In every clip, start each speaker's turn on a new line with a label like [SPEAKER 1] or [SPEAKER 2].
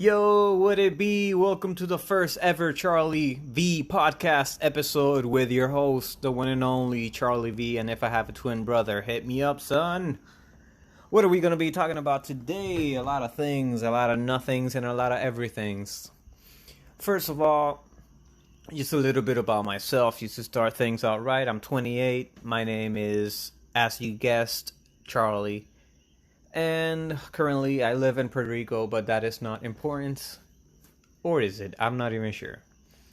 [SPEAKER 1] Yo, what it be? Welcome to the first ever Charlie V podcast episode with your host, the one and only Charlie V. And if I have a twin brother, hit me up, son. What are we going to be talking about today? A lot of things, a lot of nothings, and a lot of everythings. First of all, just a little bit about myself, just to start things out right. I'm 28. My name is, as you guessed, Charlie. And currently I live in Puerto Rico, but that is not important. Or is it? I'm not even sure.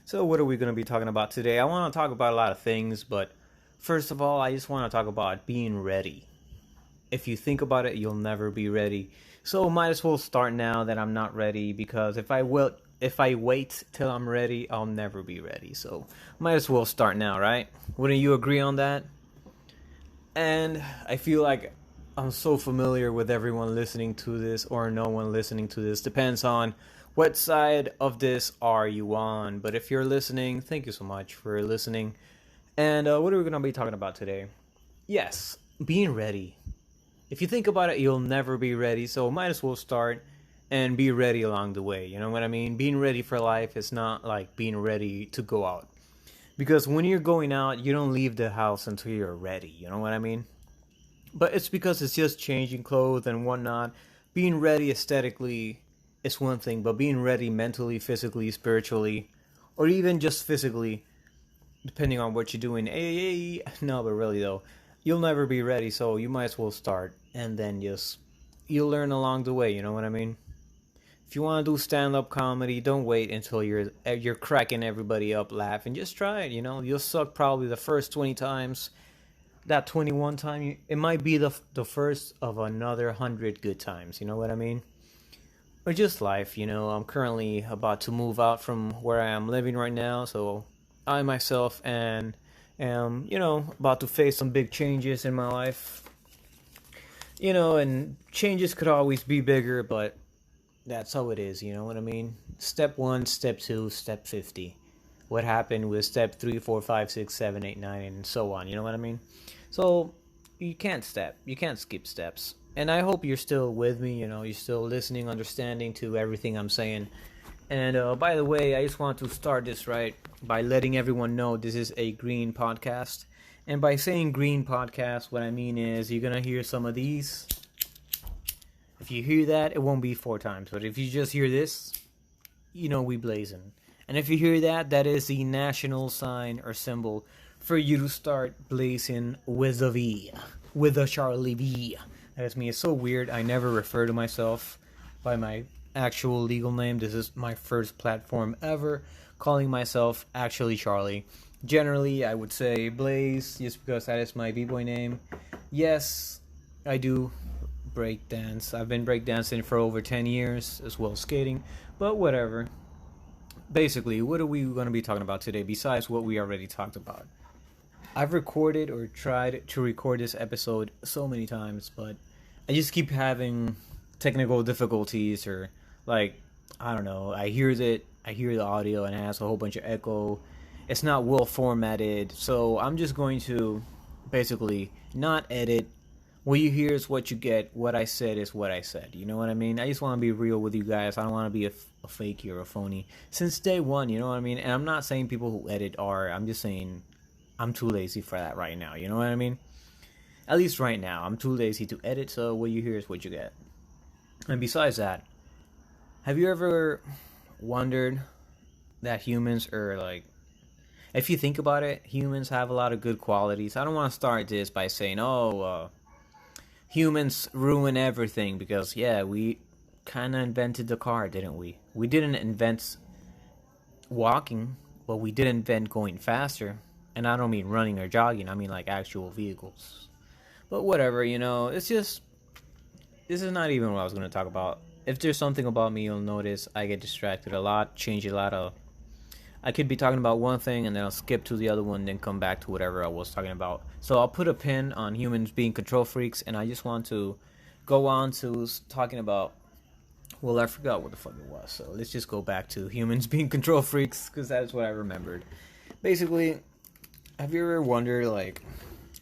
[SPEAKER 1] So what are we going to be talking about today? I want to talk about a lot of things, but first of all, I just want to talk about being ready. If you think about it, you'll never be ready. So might as well start now that I'm not ready, because if I wait till I'm ready, I'll never be ready. So might as well start now, right? Wouldn't you agree on that? And I feel like I'm so familiar with everyone listening to this or no one listening to this. Depends on what side of this are you on. But if you're listening, thank you so much for listening. And what are we going to be talking about today? Yes, being ready. If you think about it, you'll never be ready. So might as well start and be ready along the way. You know what I mean? Being ready for life is not like being ready to go out. Because when you're going out, you don't leave the house until you're ready. You know what I mean? But it's because it's just changing clothes and whatnot. Being ready aesthetically is one thing, but being ready mentally, physically, spiritually, or even just physically, depending on what you're doing. No, but really though, you'll never be ready, so you might as well start, and then you'll learn along the way. You know what I mean? If you want to do stand-up comedy, don't wait until you're cracking everybody up laughing. Just try it. You'll suck probably the first 20 times. That 21 time, it might be the first of another 100 good times. You know what I mean? Or just life. I'm currently about to move out from where I am living right now, so I myself am about to face some big changes in my life. And changes could always be bigger, but that's how it is. You know what I mean? Step 1, step 2, step 50. What happened with step 3, 4, 5, 6, 7, 8, 9, and so on. You know what I mean? So you can't skip steps. And I hope you're still with me, you're still listening, understanding to everything I'm saying. And by the way, I just want to start this right by letting everyone know this is a green podcast. And by saying green podcast, what I mean is you're going to hear some of these. If you hear that, it won't be 4 times. But if you just hear this, we blazing. And if you hear that, that is the national sign or symbol for you to start blazing with a V, with a Charlie V. That's me. It's so weird. I never refer to myself by my actual legal name. This is my first platform ever calling myself actually Charlie. Generally, I would say Blaze, just because that is my b-boy name. Yes, I do break dance. I've been breakdancing for over 10 years, as well as skating, but whatever. Basically, what are we going to be talking about today besides what we already talked about? I've recorded or tried to record this episode so many times, but I just keep having technical difficulties, or I don't know, I hear the audio and it has a whole bunch of echo. It's not well formatted, so I'm just going to basically not edit. What you hear is what you get. What I said is what I said. You know what I mean? I just want to be real with you guys. I don't want to be a fakey or a phony since day one. You know what I mean? And I'm not saying people who edit are. I'm just saying I'm too lazy for that right now. You know what I mean? At least right now, I'm too lazy to edit. So what you hear is what you get. And besides that, have you ever wondered that humans are if you think about it, humans have a lot of good qualities. I don't want to start this by saying, humans ruin everything, because we kind of invented the car, didn't we? We didn't invent walking, but we did invent going faster. And I don't mean running or jogging, I mean like actual vehicles. But whatever, it's just, this is not even what I was going to talk about. If there's something about me, you'll notice I get distracted a lot, change a lot of, I could be talking about one thing and then I'll skip to the other one, then come back to whatever I was talking about. So I'll put a pin on humans being control freaks, and I just want to go on to talking about, well, I forgot what the fuck it was. So let's just go back to humans being control freaks, because that is what I remembered. Basically, have you ever wondered,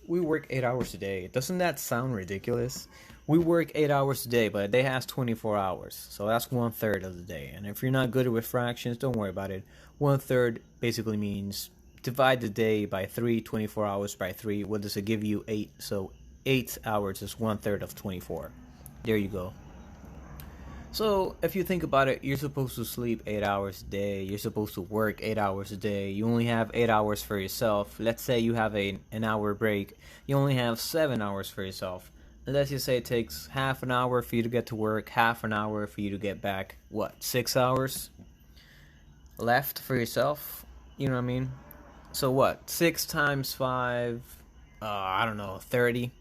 [SPEAKER 1] we work 8 hours a day. Doesn't that sound ridiculous? We work 8 hours a day, but a day has 24 hours. So that's 1/3 of the day. And if you're not good with fractions, don't worry about it. 1/3 basically means divide the day by 3, 24 hours by 3. What does it give you? 8. So 8 hours is 1/3 of 24. There you go. So if you think about it, you're supposed to sleep 8 hours a day. You're supposed to work 8 hours a day. You only have 8 hours for yourself. Let's say you have an hour break. You only have 7 hours for yourself. Let's just say it takes half an hour for you to get to work, half an hour for you to get back. What, 6 hours left for yourself? You know what I mean? So what, 6 times 5, I don't know, 30.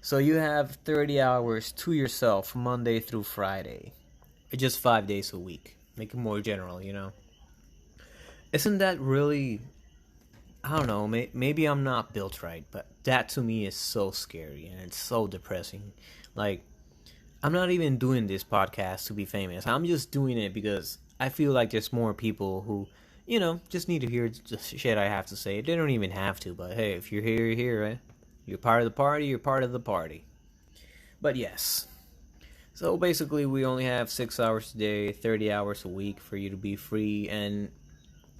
[SPEAKER 1] So you have 30 hours to yourself Monday through Friday. Just 5 days a week. Make it more general, you know? Isn't that really, I don't know, maybe I'm not built right, but that to me is so scary and it's so depressing. Like, I'm not even doing this podcast to be famous. I'm just doing it because I feel like there's more people who, you know, just need to hear the shit I have to say. They don't even have to, but hey, if you're here, you're here, right? You're part of the party, you're part of the party. But yes. So basically, we only have 6 hours a day, 30 hours a week for you to be free, and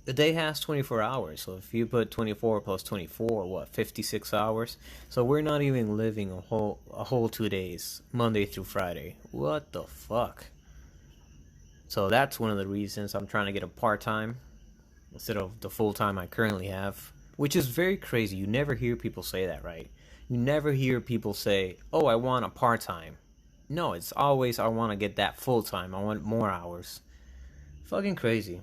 [SPEAKER 1] the day has 24 hours. So if you put 24 plus 24, what, 56 hours? So we're not even living a whole 2 days, Monday through Friday. What the fuck? So that's one of the reasons I'm trying to get a part-time instead of the full-time I currently have, which is very crazy. You never hear people say that, right? You never hear people say, oh, I want a part-time. No, it's always, I want to get that full-time. I want more hours. Fucking crazy.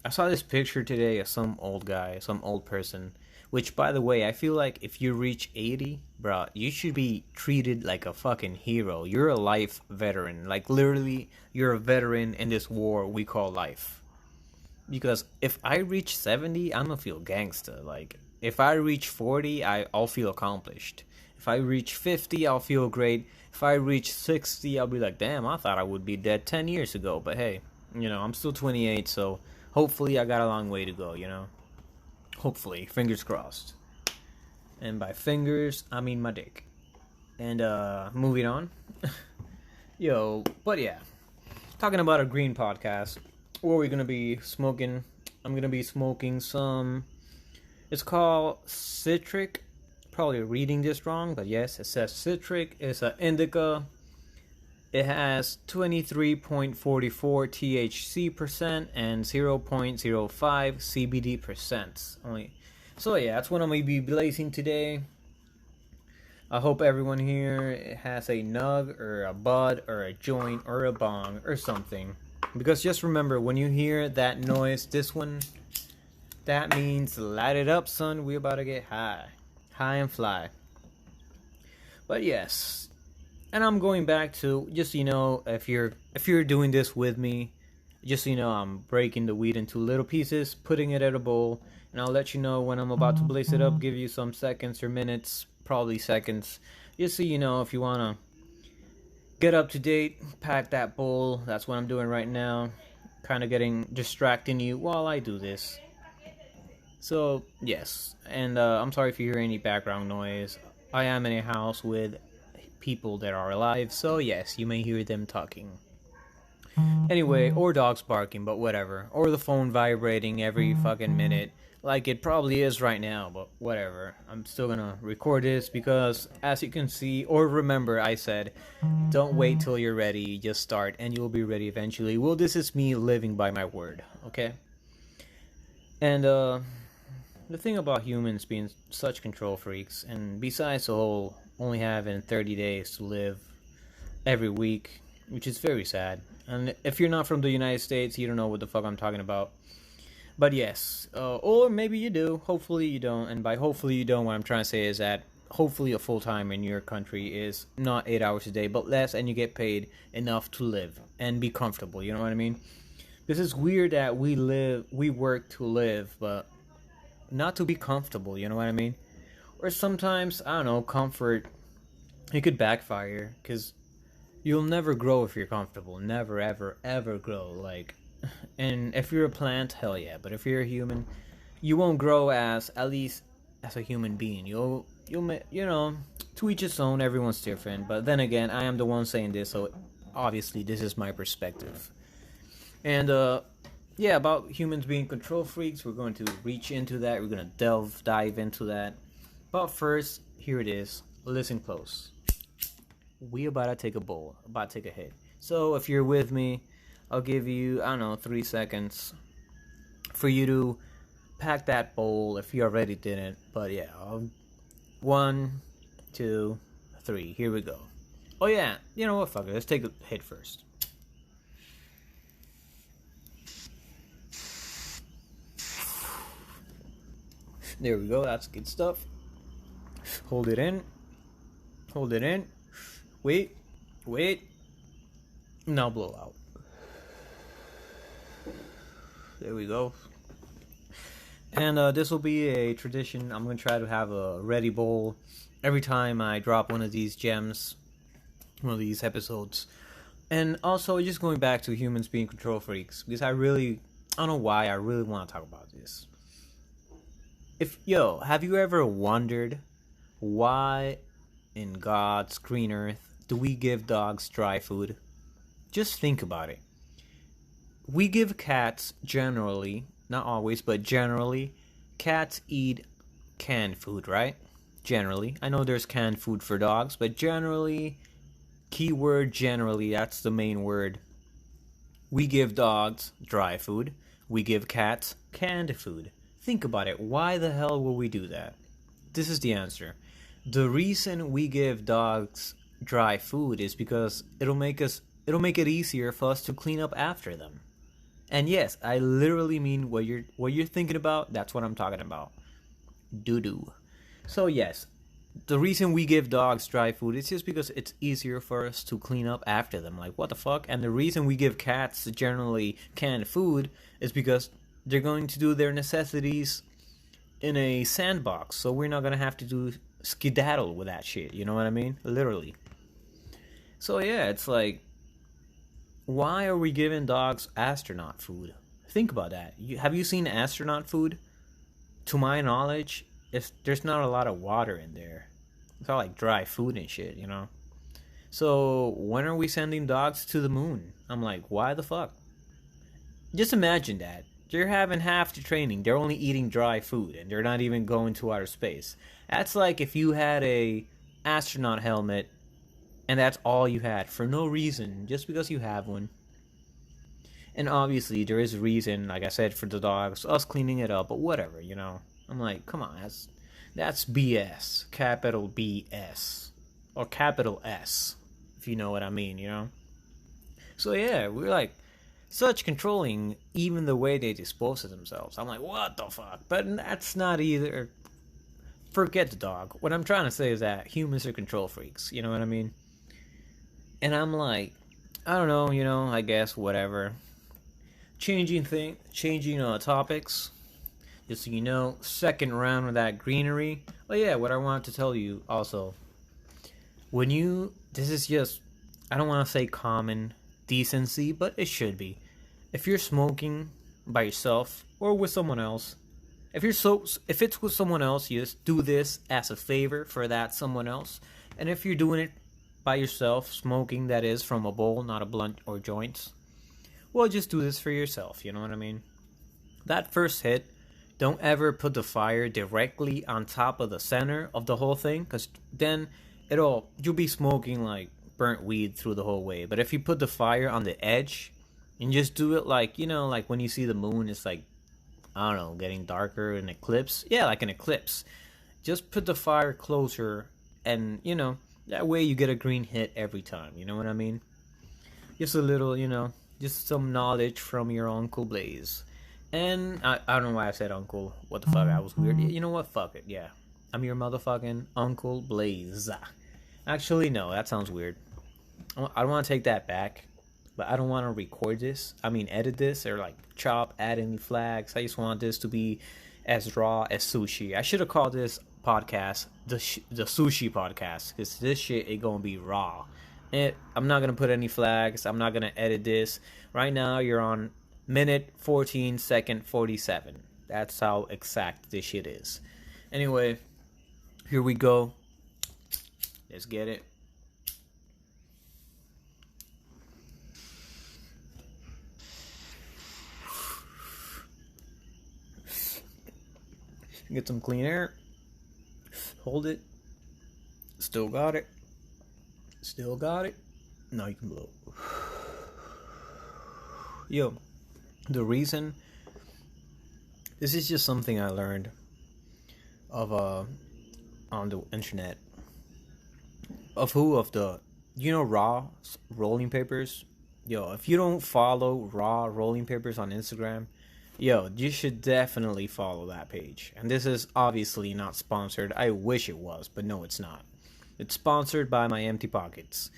[SPEAKER 1] I saw this picture today of some old guy, some old person, which, by the way, I feel like if you reach 80, bro, you should be treated like a fucking hero. You're a life veteran. Like, literally, you're a veteran in this war we call life. Because if I reach 70, I'm gonna feel gangsta. Like, if I reach 40, I'll feel accomplished. If I reach 50, I'll feel great. If I reach 60, I'll be like, damn, I thought I would be dead 10 years ago. But hey, you know, I'm still 28, so hopefully I got a long way to go, you know? Hopefully, fingers crossed. And by fingers, I mean my dick. And moving on. Yo, but yeah. Talking about a green podcast. What are we gonna be smoking? I'm gonna be smoking some, it's called Citric. Probably reading this wrong, but yes, it says Citric. It's an indica. It has 23.44 THC percent and 0.05 CBD percent only. So yeah, that's what I'm gonna be blazing today. I hope everyone here has a nug or a bud or a joint or a bong or something. Because just remember, when you hear that noise, this one, that means light it up, son. We about to get high. High and fly. But yes. And I'm going back to, just so you know, if you're doing this with me, just so you know, I'm breaking the weed into little pieces, putting it in a bowl, and I'll let you know when I'm about to blaze it up, give you some seconds or minutes, probably seconds, just so you know if you want to get up to date, pack that bowl. That's what I'm doing right now, kind of distracting you while I do this. So, yes, and I'm sorry if you hear any background noise. I am in a house with people that are alive, so yes, you may hear them talking. Anyway, or dogs barking, but whatever. Or the phone vibrating every fucking minute, like it probably is right now, but whatever. I'm still gonna record this because, as you can see, or remember, I said, don't wait till you're ready, just start, and you'll be ready eventually. Well, this is me living by my word, okay? And, the thing about humans being such control freaks, and besides the whole only having 30 days to live every week, which is very sad. And if you're not from the United States, you don't know what the fuck I'm talking about. But yes, or maybe you do. Hopefully you don't. And by hopefully you don't, what I'm trying to say is that hopefully a full-time in your country is not 8 hours a day, but less, and you get paid enough to live and be comfortable. You know what I mean? This is weird that we work to live, but not to be comfortable, you know what I mean? Or sometimes, I don't know, comfort, it could backfire, because you'll never grow if you're comfortable. Never, ever, ever grow. Like, and if you're a plant, hell yeah. But if you're a human, you won't grow at least as a human being. You'll, you know, To each his own, everyone's different. But then again, I am the one saying this, so obviously this is my perspective. And yeah, about humans being control freaks, we're going to reach into that. We're going to dive into that. But first, here it is. Listen close. We about to take a bowl, about to take a hit. So if you're with me, I'll give you, I don't know, 3 seconds for you to pack that bowl if you already didn't. But yeah, 1, 2, 3. Here we go. Oh yeah, you know what? Fuck it. Let's take a hit first. There we go. That's good stuff. Hold it in. Hold it in. Wait. Now blow out. There we go. And this will be a tradition. I'm going to try to have a ready bowl every time I drop one of these gems, one of these episodes. And also, just going back to humans being control freaks, because I don't know why, I really want to talk about this. Have you ever wondered why in God's green earth do we give dogs dry food? Just think about it. We give cats generally, not always, but generally, cats eat canned food, right? Generally. I know there's canned food for dogs, but generally, keyword generally, that's the main word. We give dogs dry food. We give cats canned food. Think about it. Why the hell will we do that? This is the answer. The reason we give dogs dry food is because it'll make it easier for us to clean up after them. And yes, I literally mean what you're thinking about. That's what I'm talking about. Doo-doo. So yes, the reason we give dogs dry food is just because it's easier for us to clean up after them. Like, what the fuck? And the reason we give cats generally canned food is because they're going to do their necessities in a sandbox, so we're not gonna have to do skedaddle with that shit. You know what I mean? Literally. So yeah, it's like, why are we giving dogs astronaut food? Think about that. Have you seen astronaut food? To my knowledge, there's not a lot of water in there. It's all like dry food and shit, you know? So when are we sending dogs to the moon? I'm like, why the fuck? Just imagine that. They're having half the training. They're only eating dry food, and they're not even going to outer space. That's like if you had a astronaut helmet, and that's all you had for no reason, just because you have one. And obviously, there is a reason, like I said, for the dogs, us cleaning it up, but whatever, you know. I'm like, come on, that's BS, capital BS, or capital S, if you know what I mean, you know. So yeah, we're like such controlling, even the way they dispose of themselves. I'm like, what the fuck? But that's not either. Forget the dog. What I'm trying to say is that humans are control freaks. You know what I mean? And I'm like, I don't know. You know, I guess whatever. Changing topics. Just so you know, second round of that greenery. Oh yeah, what I wanted to tell you also. This is just, I don't want to say common decency, but it should be. If you're smoking by yourself or with someone else, if it's with someone else, you just do this as a favor for that someone else. And if you're doing it by yourself, smoking, that is, from a bowl, not a blunt or joints, well, just do this for yourself, you know what I mean? That first hit, don't ever put the fire directly on top of the center of the whole thing, because then you'll be smoking like burnt weed through the whole way. But if you put the fire on the edge and just do it like, you know, like when you see the moon, it's like, I don't know, getting darker, an eclipse. Yeah, like an eclipse. Just put the fire closer, and, you know, that way you get a green hit every time. You know what I mean? Just a little, you know, just some knowledge from your Uncle Blaze. And I don't know why I said uncle. What the fuck? I was weird. You know what? Fuck it. Yeah. I'm your motherfucking Uncle Blaze. Actually, no, that sounds weird. I don't want to take that back, but I don't want to record this. I mean, edit this or like add any flags. I just want this to be as raw as sushi. I should have called this podcast the sushi podcast, because this shit is gonna be raw. I'm not gonna put any flags. I'm not gonna edit this. Right now, you're on minute 14 second 47. That's how exact this shit is. Anyway, here we go. Let's get it. Get some clean air. Hold it. Still got it. Still got it. Now you can blow. Yo, the reason, this is just something I learned of on the internet. Of the raw rolling papers. Yo, if you don't follow raw rolling papers on Instagram, yo, you should definitely follow that page. And this is obviously not sponsored. I wish it was, but no, it's not. It's sponsored by my Empty Pockets.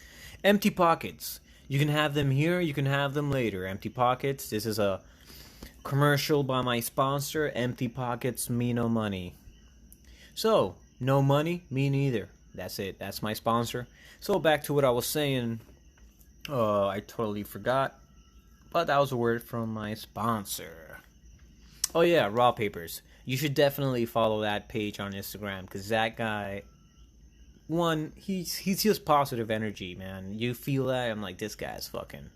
[SPEAKER 1] Empty Pockets. You can have them here, you can have them later. Empty Pockets. This is a commercial by my sponsor. Empty Pockets, me no money. So, no money, me neither. That's it. That's my sponsor. So back to what I was saying. I totally forgot. But that was a word from my sponsor. Oh yeah, raw papers. You should definitely follow that page on Instagram, because that guy, one, he's just positive energy, man. You feel that? I'm like, this guy's fucking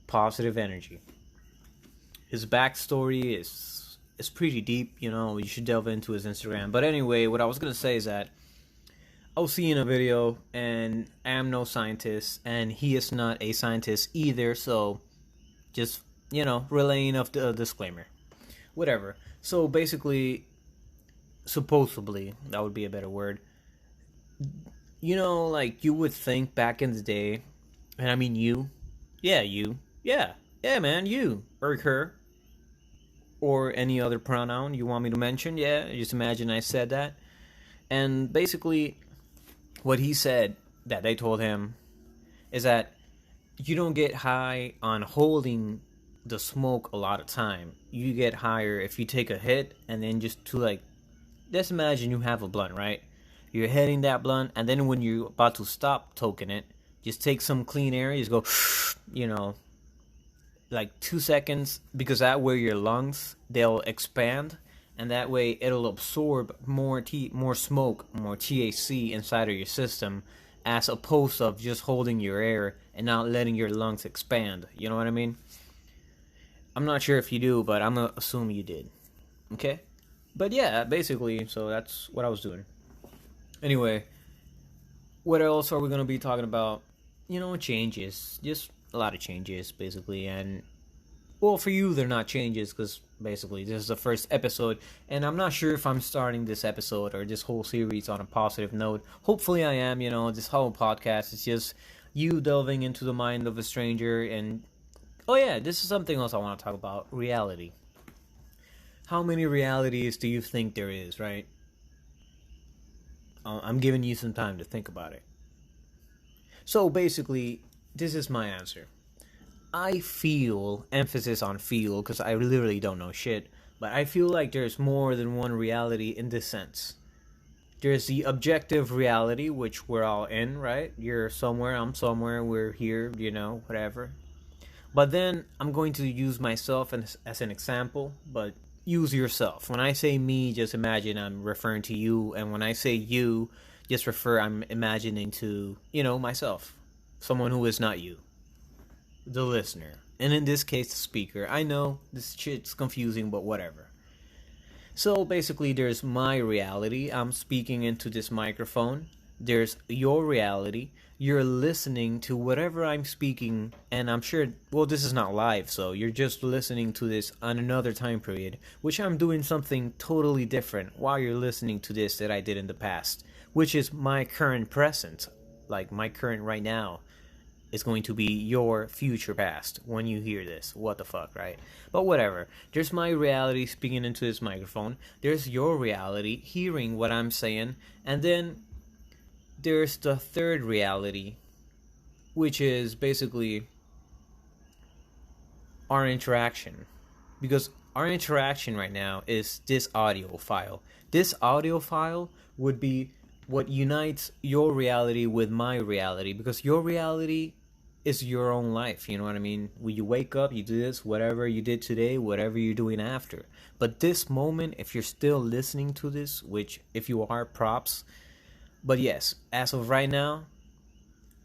[SPEAKER 1] positive energy. His backstory is pretty deep, you should delve into his Instagram. But anyway, what I was gonna say is that I was seeing a video, and I am no scientist, and he is not a scientist either, so just, relaying of the disclaimer. Whatever. So basically, supposedly, that would be a better word. Like, you would think back in the day, and I mean you. Yeah, you. Yeah, man, you. Or her. Or any other pronoun you want me to mention. Yeah, just imagine I said that. And basically, what he said that they told him is that you don't get high on holding the smoke a lot of time. You get higher if you take a hit, and then just imagine you have a blunt, right? You're hitting that blunt, and then when you're about to stop toking it, just take some clean air, just go, like 2 seconds, because that way your lungs, they'll expand, and that way it'll absorb more smoke, more THC inside of your system, as opposed to just holding your air and not letting your lungs expand. You know what I mean? I'm not sure if you do, but I'm gonna assume you did. Okay? But yeah, basically, so that's what I was doing. Anyway, what else are we gonna be talking about? Changes. Just a lot of changes, basically. And, well, for you, they're not changes, because basically this is the first episode, and I'm not sure if I'm starting this episode or this whole series on a positive note. Hopefully I am. This whole podcast is just you delving into the mind of a stranger. And oh yeah, this is something else I want to talk about. Reality. How many realities do you think there is, right? I'm giving you some time to think about it. So basically, this is my answer. I feel, emphasis on feel, because I literally don't know shit, but I feel like there's more than one reality in this sense. There's the objective reality, which we're all in, right? You're somewhere, I'm somewhere, we're here, whatever. But then I'm going to use myself as an example, but use yourself. When I say me, just imagine I'm referring to you, and when I say you, just I'm imagining to, myself. Someone who is not you. The listener. And in this case, the speaker. I know this shit's confusing, but whatever. So basically, there's my reality. I'm speaking into this microphone. There's your reality. You're listening to whatever I'm speaking, and I'm sure, well, this is not live, so you're just listening to this on another time period, which I'm doing something totally different while you're listening to this that I did in the past, which is my current present, like my current right now. Is going to be your future past when you hear this. What the fuck, right? But whatever. There's my reality speaking into this microphone. There's your reality hearing what I'm saying. And then there's the third reality, which is basically our interaction. Because our interaction right now is this audio file. This audio file would be what unites your reality with my reality, because your reality is your own life, you know what I mean? When you wake up, you do this, whatever you did today, whatever you're doing after. But this moment, if you're still listening to this, which if you are, props, But yes, as of right now,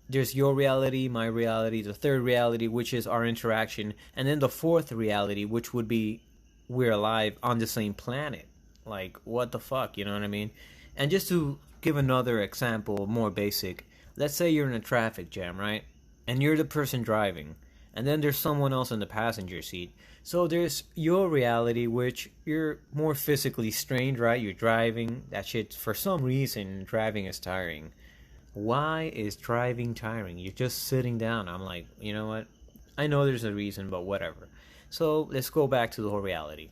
[SPEAKER 1] there's your reality, my reality, the third reality, which is our interaction, and then the fourth reality, which would be we're alive on the same planet. Like, what the fuck, you know what I mean? And just to give another example, more basic, let's say you're in a traffic jam, right? And you're the person driving, and then there's someone else in the passenger seat. So there's your reality, which you're more physically strained, right? You're driving. That shit, for some reason, driving is tiring. Why is driving tiring? You're just sitting down. I'm like, you know what? I know there's a reason, but whatever. So let's go back to the whole reality.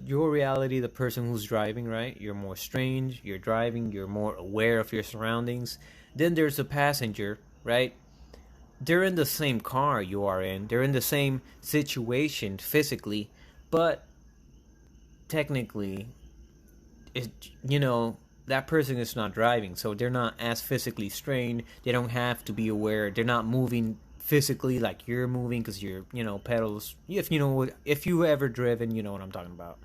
[SPEAKER 1] Your reality, the person who's driving, right? You're more strained, you're driving, you're more aware of your surroundings. Then there's a passenger, right? They're in the same car you are in, they're in the same situation physically, but technically, it, you know, that person is not driving, so they're not as physically strained. They don't have to be aware. They're not moving physically like you're moving because you're, pedals. If you know, if you ever driven, you know what I'm talking about.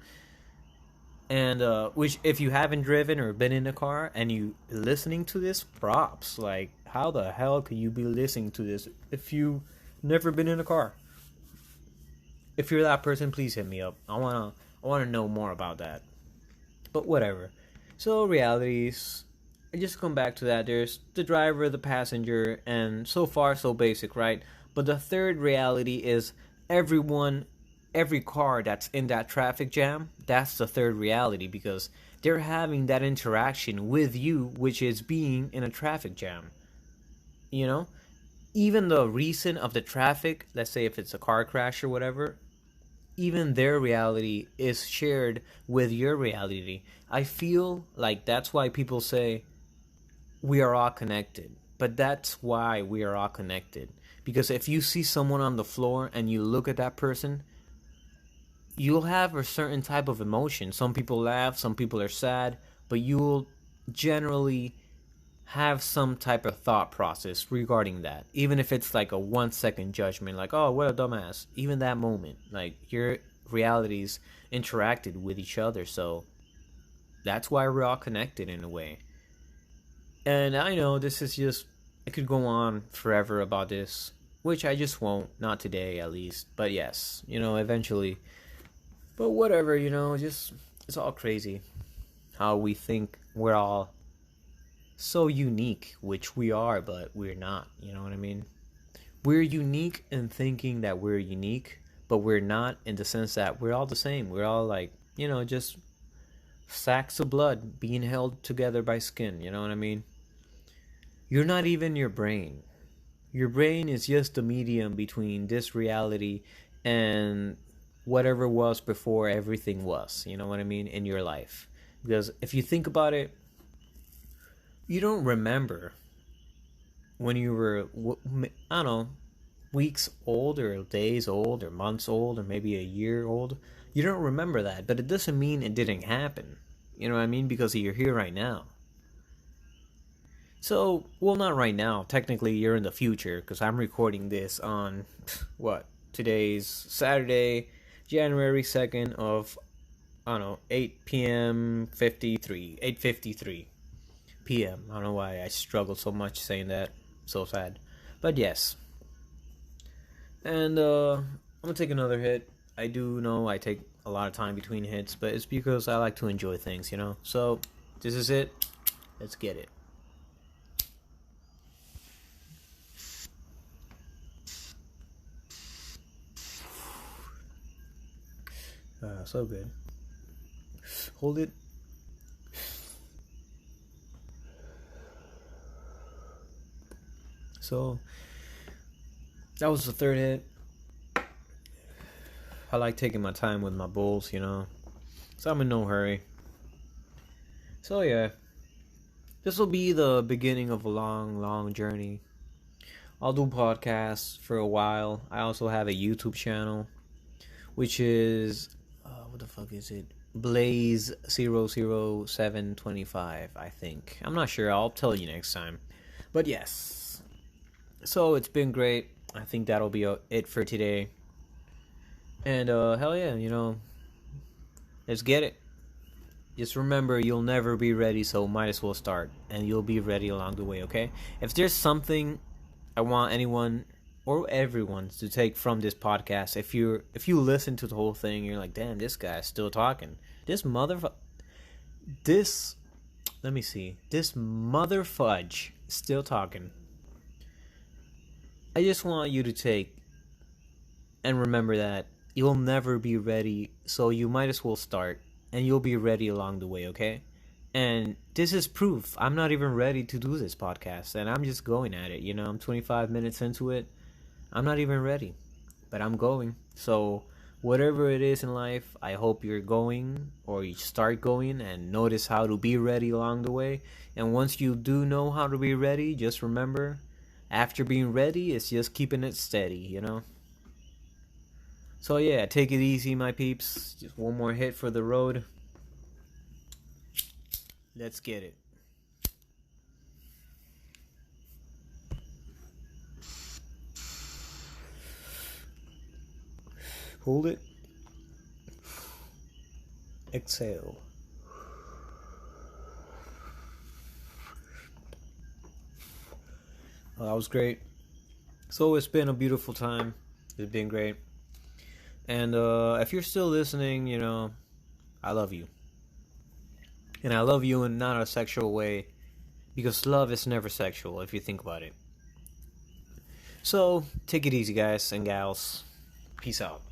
[SPEAKER 1] And which, if you haven't driven or been in a car and you listening to this, props. Like, how the hell could you be listening to this if you never been in a car? If you're that person, please hit me up. I wanna know more about that. But whatever. So realities. I just come back to that. There's the driver, the passenger, and so far so basic, right? But the third reality is everyone, every car that's in that traffic jam. That's the third reality because they're having that interaction with you, which is being in a traffic jam. You know, even the reason of the traffic. Let's say if it's a car crash or whatever, even their reality is shared with your reality. I feel like that's why people say we are all connected. But that's why we are all connected. Because if you see someone on the floor and you look at that person, you'll have a certain type of emotion. Some people laugh, some people are sad, but you'll generally have some type of thought process regarding that. Even if it's like a 1 second judgment, like, oh, what a dumbass. Even that moment, like, your realities interacted with each other. So that's why we're all connected in a way. And I know this is just, I could go on forever about this, which I just won't, not today at least. But yes, eventually. But whatever, just, it's all crazy how we think we're all so unique, which we are, but we're not. You know what I mean? We're unique in thinking that we're unique, but we're not in the sense that we're all the same. We're all like, just sacks of blood being held together by skin. You know what I mean? You're not even your brain. Your brain is just the medium between this reality and whatever was before everything was. You know what I mean? In your life. Because if you think about it, you don't remember when you were, I don't know, weeks old or days old or months old or maybe a year old. You don't remember that, but it doesn't mean it didn't happen. You know what I mean? Because you're here right now. So, well, not right now. Technically, you're in the future because I'm recording this on, what? Today's Saturday, January 2nd of, I don't know, 8 p.m. 8:53 p.m. I don't know why I struggle so much saying that. So sad. But yes. And I'm going to take another hit. I do know I take a lot of time between hits, but it's because I like to enjoy things, So, this is it. Let's get it. So good. Hold it. So, that was the third hit. I like taking my time with my bowls, So I'm in no hurry. So yeah. This will be the beginning of a long, long journey. I'll do podcasts for a while. I also have a YouTube channel, which is, what the fuck is it? Blaze00725, I think. I'm not sure. I'll tell you next time. But yes. So it's been great. I think that'll be it for today. And hell yeah, let's get it. Just remember, you'll never be ready, so might as well start, and you'll be ready along the way, okay? If there's something I want anyone or everyone to take from this podcast, if you listen to the whole thing, you're like, damn, this guy's still talking. This motherfucker, this, let me see, this mother fudge still talking. I just want you to take and remember that you'll never be ready, so you might as well start, and you'll be ready along the way, okay? And this is proof. I'm not even ready to do this podcast, and I'm just going at it. I'm 25 minutes into it. I'm not even ready, but I'm going. So, whatever it is in life, I hope you're going or you start going and notice how to be ready along the way. And once you do know how to be ready, just remember, after being ready, it's just keeping it steady. So yeah, take it easy, my peeps. Just one more hit for the road. Let's get it. Hold it. Exhale. Well, that was great. So it's been a beautiful time. It's been great. And if you're still listening, I love you. And I love you in not a sexual way, because love is never sexual if you think about it. So, take it easy, guys and gals. Peace out.